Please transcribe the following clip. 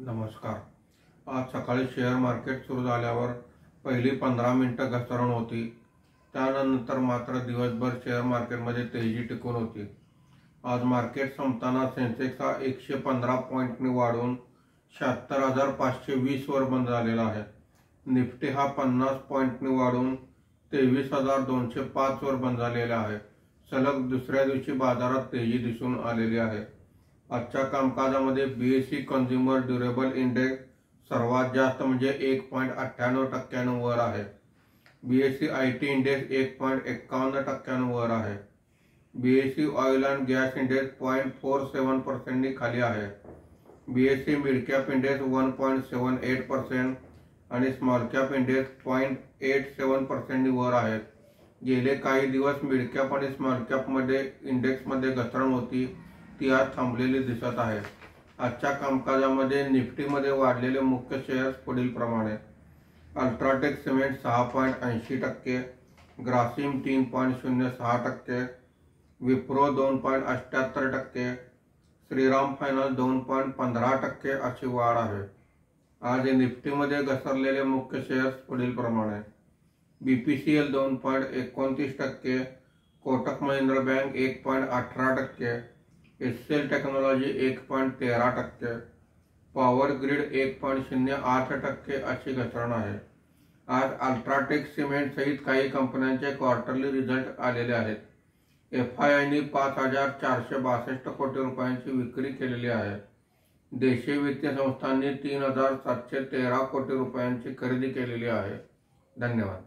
नमस्कार। आज सकाळी शेअर मार्केट सुरू झाल्यावर पहिली 15 मिनिटं घसरण होती। त्यानंतर मात्र दिवसभर शेअर मार्केटमध्ये तेजी टिकून होती। आज मार्केट संपताना सेन्सेक्स हा 115 पॉईंटने वाढून 76,520 वर बंद झालेला आहे। निफ्टी हा 50 पॉईंटने वाढून 23,205 वर बंद झालेला आहे। सलग दुसऱ्या दिवशी बाजारात तेजी दिसून आलेली आहे। आजच्या कामकाजामध्ये बीएसई कंझ्युमर ड्युरेबल इंडेक्स सर्वात जास्त म्हणजे 1.98% वर आहे। बीएसई आयटी इंडेक्स 1.51% वर आहे। BSE oil and gas index 0.47% खाली आहे। बीएसई मिड कॅप इंडेक्स 1.78% आणि स्मॉल कॅप इंडेक्स 0.87% वर आहेत। गेले काही दिवस मिड कॅप आणि स्मॉल कॅप मध्ये इंडेक्समध्ये घसरण होती, ती आज थांबलेली दिसत आहे। आजच्या कामकाजामध्ये निफ्टीमध्ये वाढलेले मुख्य शेअर्स पुढील प्रमाणे: UltraTech cement 6.80%, Grasim 3.06%, Wipro 2.78%, Shriram finance 2.15% अशी वाढ आहे। आज निफ्टीमध्ये घसरलेले मुख्य शेअर्स पुढील प्रमाणे: BPCL 2.29%, Kotak Mahindra bank 1.18%, HCL technology 1.13%, power grid 1.08% अशी घसरण आहे। आज अल्ट्राटेक सिमेंट सहित काही कंपन्यांचे क्वार्टरली रिझल्ट आलेले आहेत। एफआयआयने 5,462 कोटी रुपयांची विक्री केलेली आहे। देशी वित्तीय संस्थांनी 3,713 कोटी रुपयांची खरेदी केलेली आहे। धन्यवाद।